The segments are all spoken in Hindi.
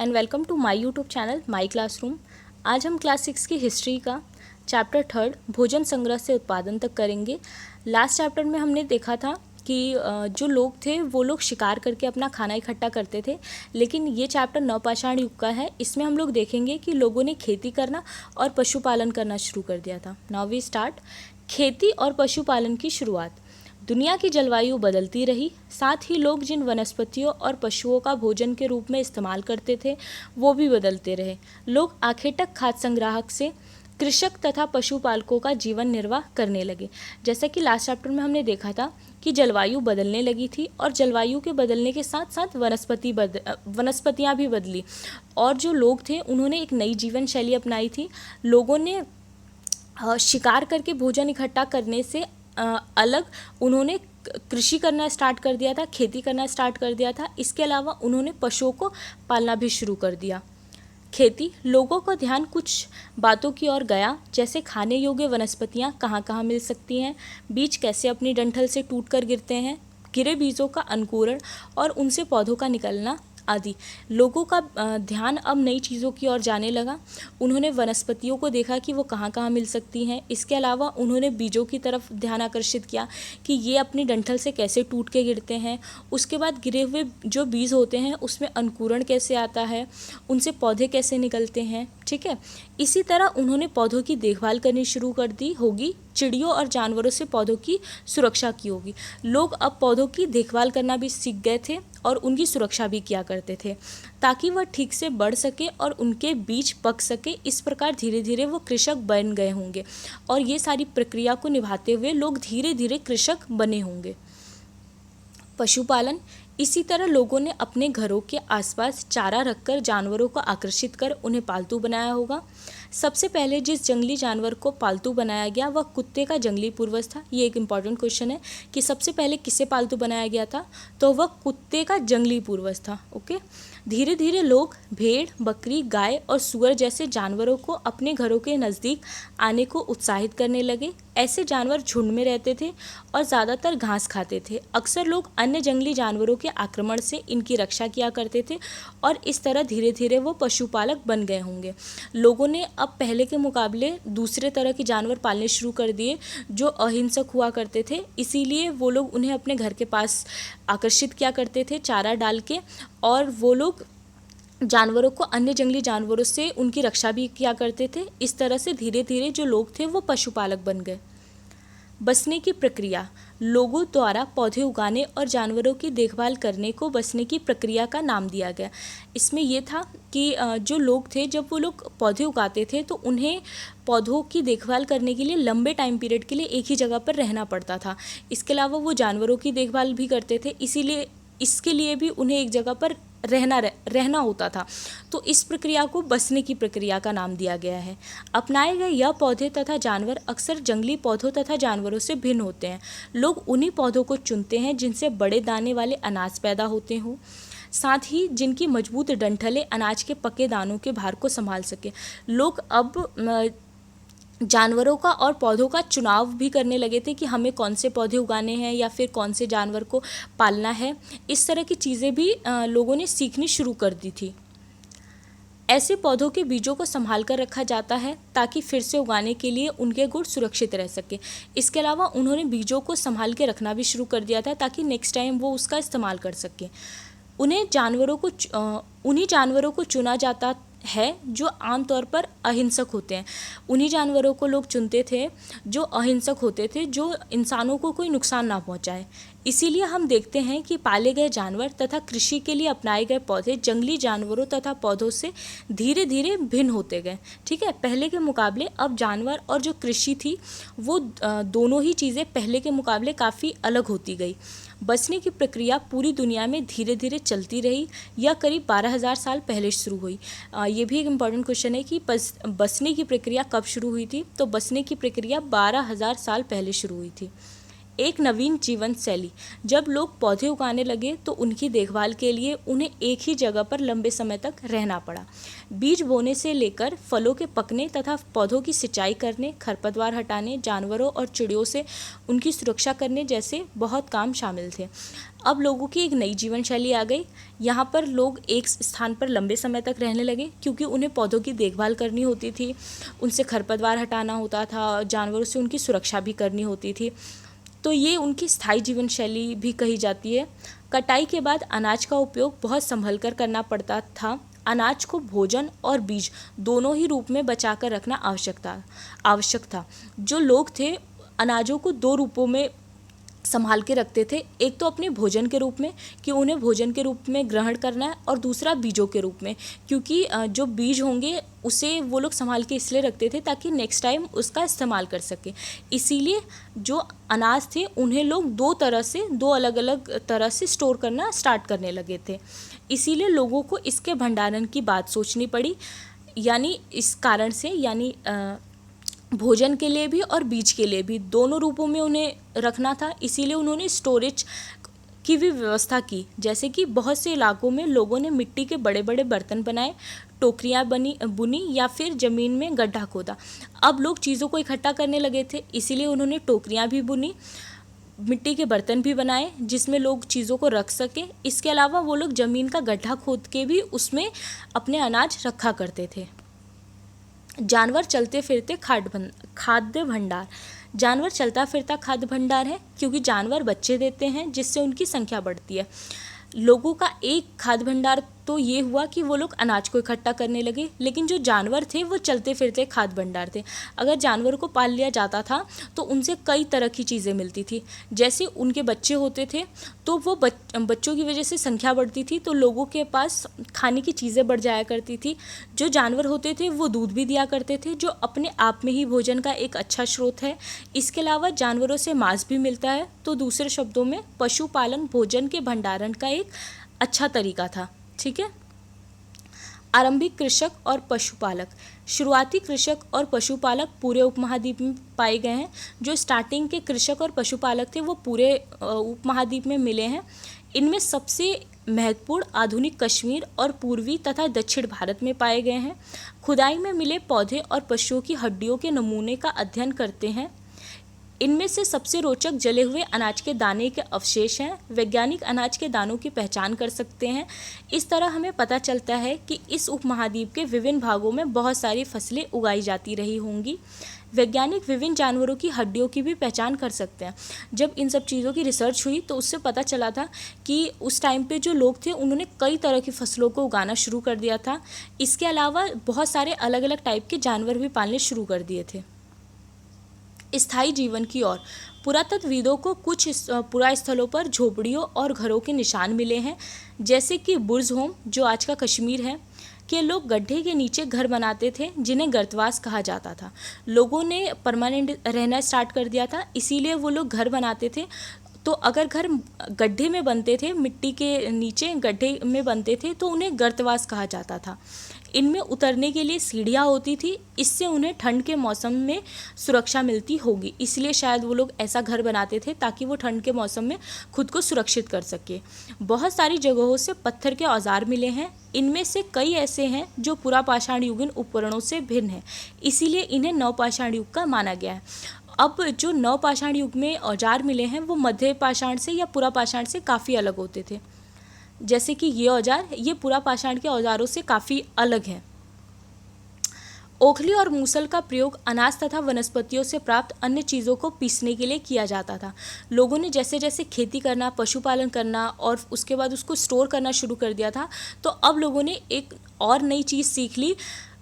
And welcome to my YouTube channel my classroom. आज हम क्लास 6 की हिस्ट्री का चैप्टर 3 भोजन संग्रह से उत्पादन तक करेंगे। लास्ट चैप्टर में हमने देखा था कि जो लोग थे वो लोग शिकार करके अपना खाना इकट्ठा करते थे, लेकिन ये चैप्टर नवपाषाण युग का है। इसमें हम लोग देखेंगे कि लोगों ने खेती करना और पशुपालन करना शुरू कर दिया था। Now we start. खेती और पशुपालन की शुरुआत। दुनिया की जलवायु बदलती रही, साथ ही लोग जिन वनस्पतियों और पशुओं का भोजन के रूप में इस्तेमाल करते थे वो भी बदलते रहे। लोग आखेटक खाद्य संग्राहक से कृषक तथा पशुपालकों का जीवन निर्वाह करने लगे। जैसा कि लास्ट चैप्टर में हमने देखा था कि जलवायु बदलने लगी थी और जलवायु के बदलने के साथ साथ वनस्पतियाँ भी बदली और जो लोग थे उन्होंने एक नई जीवन शैली अपनाई थी। लोगों ने शिकार करके भोजन इकट्ठा करने से अलग उन्होंने कृषि करना स्टार्ट कर दिया था, खेती करना स्टार्ट कर दिया था। इसके अलावा उन्होंने पशुओं को पालना भी शुरू कर दिया। खेती, लोगों का ध्यान कुछ बातों की ओर गया, जैसे खाने योग्य वनस्पतियां कहाँ कहाँ मिल सकती हैं, बीज कैसे अपनी डंठल से टूटकर गिरते हैं, गिरे बीजों का अंकुरण और उनसे पौधों का निकलना आदि। लोगों का ध्यान अब नई चीज़ों की ओर जाने लगा। उन्होंने वनस्पतियों को देखा कि वो कहाँ कहाँ मिल सकती हैं। इसके अलावा उन्होंने बीजों की तरफ ध्यान आकर्षित किया कि ये अपनी डंठल से कैसे टूट के गिरते हैं। उसके बाद गिरे हुए जो बीज होते हैं उसमें अंकुरण कैसे आता है, उनसे पौधे कैसे निकलते हैं। ठीक है, इसी तरह उन्होंने पौधों की देखभाल करनी शुरू कर दी होगी। चिड़ियों और जानवरों से पौधों की सुरक्षा की होगी। लोग अब पौधों की देखभाल करना भी सीख गए थे और उनकी सुरक्षा भी किया करते थे ताकि वह ठीक से बढ़ सके और उनके बीज पक सके। इस प्रकार धीरे धीरे वो कृषक बन गए होंगे और ये सारी प्रक्रिया को निभाते हुए लोग धीरे धीरे कृषक बने होंगे। पशुपालन, इसी तरह लोगों ने अपने घरों के आसपास चारा रखकर जानवरों को आकर्षित कर उन्हें पालतू बनाया होगा। सबसे पहले जिस जंगली जानवर को पालतू बनाया गया वह कुत्ते का जंगली पूर्वज था। ये एक इम्पॉर्टेंट क्वेश्चन है कि सबसे पहले किसे पालतू बनाया गया था, तो वह कुत्ते का जंगली पूर्वज था। ओके, धीरे धीरे लोग भेड़, बकरी, गाय और सुअर जैसे जानवरों को अपने घरों के नज़दीक आने को उत्साहित करने लगे। ऐसे जानवर झुंड में रहते थे और ज़्यादातर घास खाते थे। अक्सर लोग अन्य जंगली जानवरों के आक्रमण से इनकी रक्षा किया करते थे और इस तरह धीरे धीरे वो पशुपालक बन गए होंगे। लोगों ने अब पहले के मुकाबले दूसरे तरह के जानवर पालने शुरू कर दिए जो अहिंसक हुआ करते थे, इसीलिए वो लोग उन्हें अपने घर के पास आकर्षित किया करते थे चारा डाल के, और वो लोग जानवरों को अन्य जंगली जानवरों से उनकी रक्षा भी किया करते थे। इस तरह से धीरे धीरे जो लोग थे वो पशुपालक बन गए। बसने की प्रक्रिया, लोगों द्वारा पौधे उगाने और जानवरों की देखभाल करने को बसने की प्रक्रिया का नाम दिया गया। इसमें यह था कि जो लोग थे जब वो लोग पौधे उगाते थे तो उन्हें पौधों की देखभाल करने के लिए लंबे टाइम पीरियड के लिए एक ही जगह पर रहना पड़ता था। इसके अलावा वो जानवरों की देखभाल भी करते थे, इसीलिए इसके लिए भी उन्हें एक जगह पर रहना होता था। तो इस प्रक्रिया को बसने की प्रक्रिया का नाम दिया गया है। अपनाए गए यह पौधे तथा जानवर अक्सर जंगली पौधों तथा जानवरों से भिन्न होते हैं। लोग उन्हीं पौधों को चुनते हैं जिनसे बड़े दाने वाले अनाज पैदा होते हों, साथ ही जिनकी मजबूत डंठलें अनाज के पके दानों के भार को संभाल सके। लोग अब जानवरों का और पौधों का चुनाव भी करने लगे थे कि हमें कौन से पौधे उगाने हैं या फिर कौन से जानवर को पालना है। इस तरह की चीज़ें भी लोगों ने सीखनी शुरू कर दी थी। ऐसे पौधों के बीजों को संभाल कर रखा जाता है ताकि फिर से उगाने के लिए उनके गुण सुरक्षित रह सके। इसके अलावा उन्होंने बीजों को संभाल के रखना भी शुरू कर दिया था ताकि नेक्स्ट टाइम वो उसका इस्तेमाल कर सके। उन्हीं जानवरों को चुना जाता है जो आमतौर पर अहिंसक होते हैं। उन्हीं जानवरों को लोग चुनते थे जो अहिंसक होते थे, जो इंसानों को कोई नुकसान ना पहुंचाए। इसीलिए हम देखते हैं कि पाले गए जानवर तथा कृषि के लिए अपनाए गए पौधे जंगली जानवरों तथा पौधों से धीरे धीरे भिन्न होते गए। ठीक है, पहले के मुकाबले अब जानवर और जो कृषि थी वो दोनों ही चीज़ें पहले के मुकाबले काफ़ी अलग होती गई। बसने की प्रक्रिया पूरी दुनिया में धीरे धीरे चलती रही। यह करीब 12,000 साल पहले शुरू हुई। ये भी एक इम्पॉर्टेंट क्वेश्चन है कि बसने की प्रक्रिया कब शुरू हुई थी, तो बसने की प्रक्रिया 12,000 साल पहले शुरू हुई थी। एक नवीन जीवन शैली, जब लोग पौधे उगाने लगे तो उनकी देखभाल के लिए उन्हें एक ही जगह पर लंबे समय तक रहना पड़ा। बीज बोने से लेकर फलों के पकने तथा पौधों की सिंचाई करने, खरपतवार हटाने, जानवरों और चिड़ियों से उनकी सुरक्षा करने जैसे बहुत काम शामिल थे। अब लोगों की एक नई जीवन शैली आ गई। यहाँ पर लोग एक स्थान पर लंबे समय तक रहने लगे क्योंकि उन्हें पौधों की देखभाल करनी होती थी, उनसे खरपतवार हटाना होता था, जानवरों से उनकी सुरक्षा भी करनी होती थी। तो ये उनकी स्थायी जीवन शैली भी कही जाती है। कटाई के बाद अनाज का उपयोग बहुत संभल कर करना पड़ता था। अनाज को भोजन और बीज दोनों ही रूप में बचा कर रखना आवश्यक था। जो लोग थे अनाजों को दो रूपों में संभाल के रखते थे, एक तो अपने भोजन के रूप में कि उन्हें भोजन के रूप में ग्रहण करना है, और दूसरा बीजों के रूप में, क्योंकि जो बीज होंगे उसे वो लोग संभाल के इसलिए रखते थे ताकि नेक्स्ट टाइम उसका इस्तेमाल कर सके। इसीलिए जो अनाज थे उन्हें लोग दो अलग अलग तरह से स्टोर करना स्टार्ट करने लगे थे। इसीलिए लोगों को इसके भंडारण की बात सोचनी पड़ी, यानी इस कारण से, यानी भोजन के लिए भी और बीज के लिए भी दोनों रूपों में उन्हें रखना था। इसीलिए उन्होंने स्टोरेज की भी व्यवस्था की। जैसे कि बहुत से इलाकों में लोगों ने मिट्टी के बड़े बड़े बर्तन बनाए, टोकरियाँ बुनी या फिर ज़मीन में गड्ढा खोदा। अब लोग चीज़ों को इकट्ठा करने लगे थे, इसीलिए उन्होंने टोकरियाँ भी बुनी, मिट्टी के बर्तन भी बनाए जिसमें लोग चीज़ों को रख सकें। इसके अलावा वो लोग ज़मीन का गड्ढा खोद के भी उसमें अपने अनाज रखा करते थे। जानवर चलते फिरते खाद्य भंडार। जानवर चलता फिरता खाद्य भंडार है क्योंकि जानवर बच्चे देते हैं जिससे उनकी संख्या बढ़ती है। लोगों का एक खाद्य भंडार तो ये हुआ कि वो लोग अनाज को इकट्ठा करने लगे, लेकिन जो जानवर थे वो चलते फिरते खाद्य भंडार थे। अगर जानवर को पाल लिया जाता था तो उनसे कई तरह की चीज़ें मिलती थी। जैसे उनके बच्चे होते थे तो वो बच्चों की वजह से संख्या बढ़ती थी, तो लोगों के पास खाने की चीज़ें बढ़ जाया करती थी। जो जानवर होते थे वो दूध भी दिया करते थे, जो अपने आप में ही भोजन का एक अच्छा स्रोत है। इसके अलावा जानवरों से मांस भी मिलता है। तो दूसरे शब्दों में पशुपालन भोजन के भंडारण का एक अच्छा तरीका था। ठीक है। आरंभिक कृषक और पशुपालक। शुरुआती कृषक और पशुपालक पूरे उपमहाद्वीप में पाए गए हैं। जो स्टार्टिंग के कृषक और पशुपालक थे वो पूरे उपमहाद्वीप में मिले हैं। इनमें सबसे महत्वपूर्ण आधुनिक कश्मीर और पूर्वी तथा दक्षिण भारत में पाए गए हैं। खुदाई में मिले पौधे और पशुओं की हड्डियों के नमूने का अध्ययन करते हैं। इनमें से सबसे रोचक जले हुए अनाज के दाने के अवशेष हैं। वैज्ञानिक अनाज के दानों की पहचान कर सकते हैं। इस तरह हमें पता चलता है कि इस उपमहाद्वीप के विभिन्न भागों में बहुत सारी फसलें उगाई जाती रही होंगी। वैज्ञानिक विभिन्न जानवरों की हड्डियों की भी पहचान कर सकते हैं। जब इन सब चीज़ों की रिसर्च हुई तो उससे पता चला था कि उस टाइम पे जो लोग थे उन्होंने कई तरह की फसलों को उगाना शुरू कर दिया था। इसके अलावा बहुत सारे अलग अलग टाइप के जानवर भी पालने शुरू कर दिए थे। स्थायी जीवन की ओर। पुरातत्वविदों को कुछ पुरा स्थलों पर झोपड़ियों और घरों के निशान मिले हैं, जैसे कि बुर्ज होम जो आज का कश्मीर है के लोग गड्ढे के नीचे घर बनाते थे जिन्हें गर्तवास कहा जाता था। लोगों ने परमानेंट रहना स्टार्ट कर दिया था, इसीलिए वो लोग घर बनाते थे। तो अगर घर गड्ढे में बनते थे, मिट्टी के नीचे गड्ढे में बनते थे, तो उन्हें गर्तवास कहा जाता था। इनमें उतरने के लिए सीढ़ियाँ होती थी, इससे उन्हें ठंड के मौसम में सुरक्षा मिलती होगी, इसलिए शायद वो लोग ऐसा घर बनाते थे ताकि वो ठंड के मौसम में खुद को सुरक्षित कर सके। बहुत सारी जगहों से पत्थर के औजार मिले हैं। इनमें से कई ऐसे हैं जो पुरापाषाण युगीन उपकरणों से भिन्न हैं, इसीलिए इन्हें नवपाषाण युग का माना गया है। अब जो नवपाषाण युग में औजार मिले हैं वो मध्य पाषाण से या पुरापाषाण से काफ़ी अलग होते थे। जैसे कि ये औजार, ये पुरापाषाण के औजारों से काफ़ी अलग हैं। ओखली और मूसल का प्रयोग अनाज तथा वनस्पतियों से प्राप्त अन्य चीज़ों को पीसने के लिए किया जाता था। लोगों ने जैसे जैसे खेती करना, पशुपालन करना और उसके बाद उसको स्टोर करना शुरू कर दिया था, तो अब लोगों ने एक और नई चीज़ सीख ली,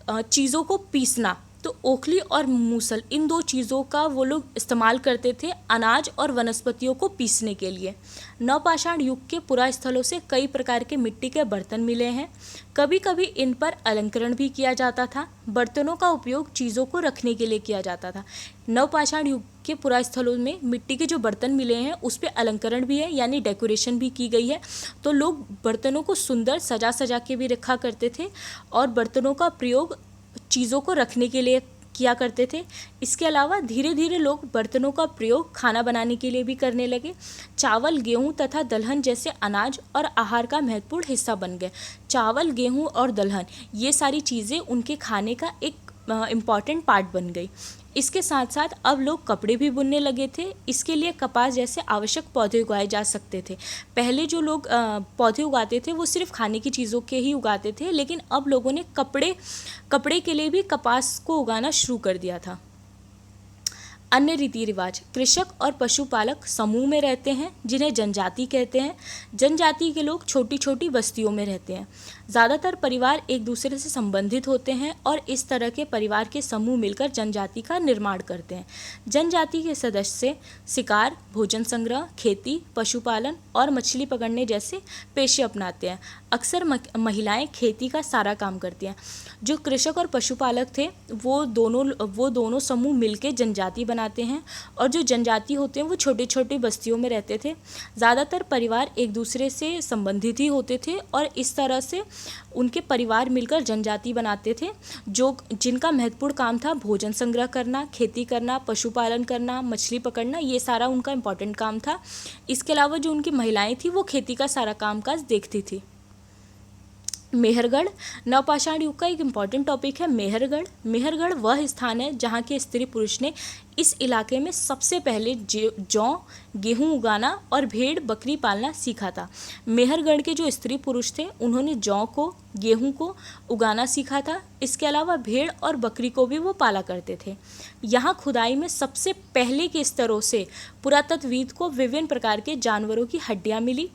चीज़ों को पीसना। तो ओखली और मूसल, इन दो चीज़ों का वो लोग इस्तेमाल करते थे अनाज और वनस्पतियों को पीसने के लिए। नवपाषाण युग के पुरास्थलों से कई प्रकार के मिट्टी के बर्तन मिले हैं। कभी कभी इन पर अलंकरण भी किया जाता था। बर्तनों का उपयोग चीज़ों को रखने के लिए किया जाता था। नवपाषाण युग के पुरास्थलों में मिट्टी के जो बर्तन मिले हैं उस पर अलंकरण भी है, यानी डेकोरेशन भी की गई है। तो लोग बर्तनों को सुंदर सजा सजा के भी रखा करते थे और बर्तनों का प्रयोग चीज़ों को रखने के लिए किया करते थे। इसके अलावा धीरे धीरे लोग बर्तनों का प्रयोग खाना बनाने के लिए भी करने लगे। चावल, गेहूं तथा दलहन जैसे अनाज और आहार का महत्वपूर्ण हिस्सा बन गए। चावल, गेहूं और दलहन, ये सारी चीज़ें उनके खाने का एक इम्पॉर्टेंट पार्ट बन गई। इसके साथ साथ अब लोग कपड़े भी बुनने लगे थे। इसके लिए कपास जैसे आवश्यक पौधे उगाए जा सकते थे। पहले जो लोग पौधे उगाते थे वो सिर्फ खाने की चीज़ों के ही उगाते थे, लेकिन अब लोगों ने कपड़े के लिए भी कपास को उगाना शुरू कर दिया था। अन्य रीति रिवाज, कृषक और पशुपालक समूह में रहते हैं जिन्हें जनजाति कहते हैं। जनजाति के लोग छोटी छोटी बस्तियों में रहते हैं। ज़्यादातर परिवार एक दूसरे से संबंधित होते हैं और इस तरह के परिवार के समूह मिलकर जनजाति का निर्माण करते हैं। जनजाति के सदस्य शिकार, भोजन संग्रह, खेती, पशुपालन और मछली पकड़ने जैसे पेशे अपनाते हैं। अक्सर महिलाएं खेती का सारा काम करती हैं। जो कृषक और पशुपालक थे वो दोनों समूह मिलकर जनजाति बनाते हैं, और जो जनजाति होते हैं वो छोटी छोटी बस्तियों में रहते थे। ज़्यादातर परिवार एक दूसरे से संबंधित ही होते थे और इस तरह से उनके परिवार मिलकर जनजाति बनाते थे, जिनका महत्वपूर्ण काम था भोजन संग्रह करना, खेती करना, पशुपालन करना, मछली पकड़ना। ये सारा उनका इम्पोर्टेंट काम था। इसके अलावा जो उनकी महिलाएं थी वो खेती का सारा कामकाज देखती थी। मेहरगढ़, नवपाषाण युग का एक इम्पॉर्टेंट टॉपिक है मेहरगढ़। मेहरगढ़ वह स्थान है जहाँ के स्त्री पुरुष ने इस इलाके में सबसे पहले जौ, गेहूं उगाना और भेड़ बकरी पालना सीखा था। मेहरगढ़ के जो स्त्री पुरुष थे उन्होंने जौ को, गेहूं को उगाना सीखा था। इसके अलावा भेड़ और बकरी को भी वो पाला करते थे। यहाँ खुदाई में सबसे पहले के स्तरों से पुरातत्वविद को विभिन्न प्रकार के जानवरों की हड्डियाँ मिली।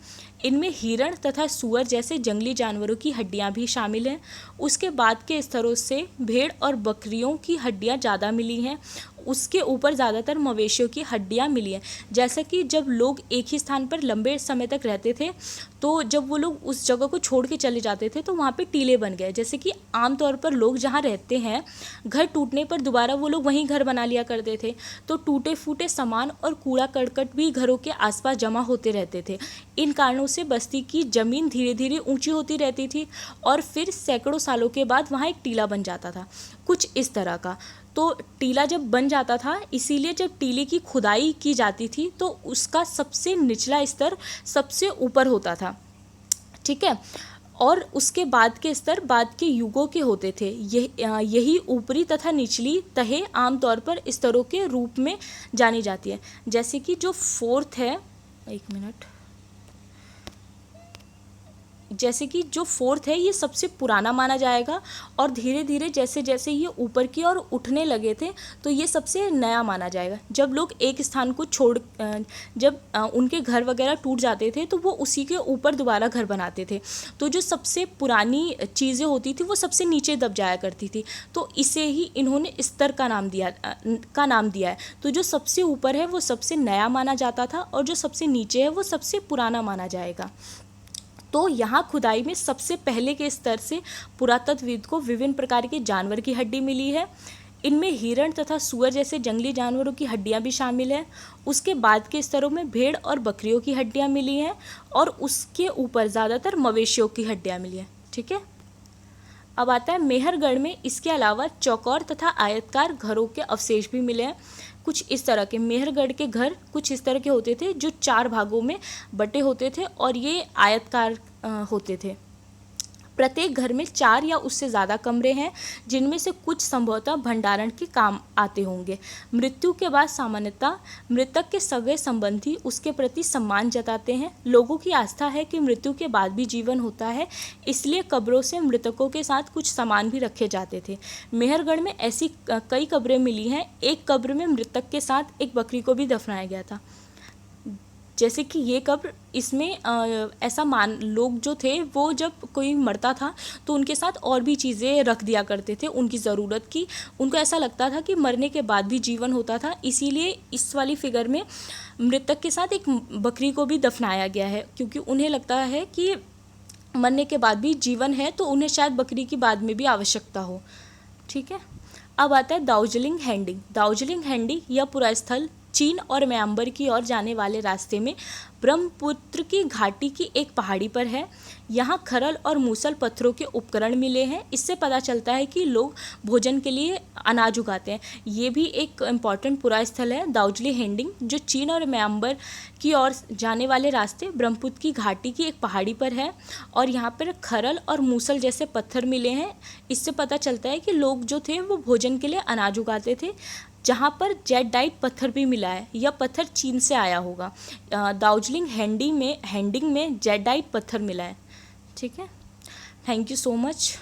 इनमें हिरण तथा सूअर जैसे जंगली जानवरों की हड्डियां भी शामिल हैं। उसके बाद के स्तरों से भेड़ और बकरियों की हड्डियां ज़्यादा मिली हैं। उसके ऊपर ज़्यादातर मवेशियों की हड्डियां मिली हैं। जैसे कि जब लोग एक ही स्थान पर लंबे समय तक रहते थे तो जब वो लोग उस जगह को छोड़ के चले जाते थे तो वहाँ पे टीले बन गए। जैसे कि आमतौर पर लोग जहाँ रहते हैं घर टूटने पर दोबारा वो लोग वहीं घर बना लिया करते थे, तो टूटे फूटे सामान और कूड़ा करकट भी घरों के आसपास जमा होते रहते थे। इन कारणों से बस्ती की ज़मीन धीरे धीरे ऊंची होती रहती थी और फिर सैकड़ों सालों के बाद वहाँ एक टीला बन जाता था, कुछ इस तरह का। तो टीला जब बन जाता था, इसीलिए जब टीले की खुदाई की जाती थी तो उसका सबसे निचला स्तर सबसे ऊपर होता था, ठीक है, और उसके बाद के स्तर बाद के युगों के होते थे। यही ऊपरी तथा निचली तहें आमतौर पर स्तरों के रूप में जानी जाती है। जैसे कि जो फोर्थ है, एक मिनट, जैसे कि जो फोर्थ है ये सबसे पुराना माना जाएगा और धीरे धीरे जैसे जैसे ये ऊपर की ओर उठने लगे थे तो ये सबसे नया माना जाएगा। जब लोग एक स्थान को छोड़ जब उनके घर वगैरह टूट जाते थे तो वो उसी के ऊपर दोबारा घर बनाते थे, तो जो सबसे पुरानी चीज़ें होती थी वो सबसे नीचे दब जाया करती थी, तो इसे ही इन्होंने स्तर का नाम दिया है। तो जो सबसे ऊपर है वो सबसे नया माना जाता था और जो सबसे नीचे है वो सबसे पुराना माना जाएगा। तो यहाँ खुदाई में सबसे पहले के स्तर से पुरातत्वविद को विभिन्न प्रकार के जानवर की हड्डी मिली है। इनमें हिरण तथा सूअर जैसे जंगली जानवरों की हड्डियाँ भी शामिल हैं। उसके बाद के स्तरों में भेड़ और बकरियों की हड्डियाँ मिली हैं और उसके ऊपर ज़्यादातर मवेशियों की हड्डियाँ मिली हैं, ठीक है। अब आता है मेहरगढ़ में इसके अलावा चौकोर तथा आयताकार घरों के अवशेष भी मिले हैं। कुछ इस तरह के मेहरगढ़ के घर कुछ इस तरह के होते थे जो 4 भागों में बटे होते थे और ये आयताकार होते थे। प्रत्येक घर में 4 या उससे ज़्यादा कमरे हैं जिनमें से कुछ संभवतः भंडारण के काम आते होंगे। मृत्यु के बाद सामान्यतः मृतक के सगे संबंधी उसके प्रति सम्मान जताते हैं। लोगों की आस्था है कि मृत्यु के बाद भी जीवन होता है, इसलिए कब्रों से मृतकों के साथ कुछ सामान भी रखे जाते थे। मेहरगढ़ में ऐसी कई कब्रें मिली हैं। एक कब्र में मृतक के साथ एक बकरी को भी दफनाया गया था। जैसे कि ये कब्र, इसमें ऐसा लोग जो थे वो जब कोई मरता था तो उनके साथ और भी चीज़ें रख दिया करते थे उनकी ज़रूरत की। उनको ऐसा लगता था कि मरने के बाद भी जीवन होता था, इसीलिए इस वाली फिगर में मृतक के साथ एक बकरी को भी दफनाया गया है, क्योंकि उन्हें लगता है कि मरने के बाद भी जीवन है तो उन्हें शायद बकरी की बाद में भी आवश्यकता हो, ठीक है। अब आता है दार्जिलिंग हैंडी। दार्जिलिंग हैंडी यह पूरा स्थल चीन और म्यांमार की ओर जाने वाले रास्ते में ब्रह्मपुत्र की घाटी की एक पहाड़ी पर है। यहाँ खरल और मूसल पत्थरों के उपकरण मिले हैं। इससे पता चलता है कि लोग भोजन के लिए अनाज उगाते हैं। ये भी एक इम्पॉर्टेंट पुरा स्थल है दार्जिलिंग हैंडी, जो चीन और म्यांमार की ओर जाने वाले रास्ते ब्रह्मपुत्र की घाटी की एक पहाड़ी पर है और यहाँ पर खरल और मूसल जैसे पत्थर मिले हैं। इससे पता चलता है कि लोग जो थे वो भोजन के लिए अनाज उगाते थे। जहाँ पर जेडाइट पत्थर भी मिला है। यह पत्थर चीन से आया होगा। दार्जिलिंग हैंडिंग में जेडाइट पत्थर मिला है। ठीक है, थैंक यू सो मच।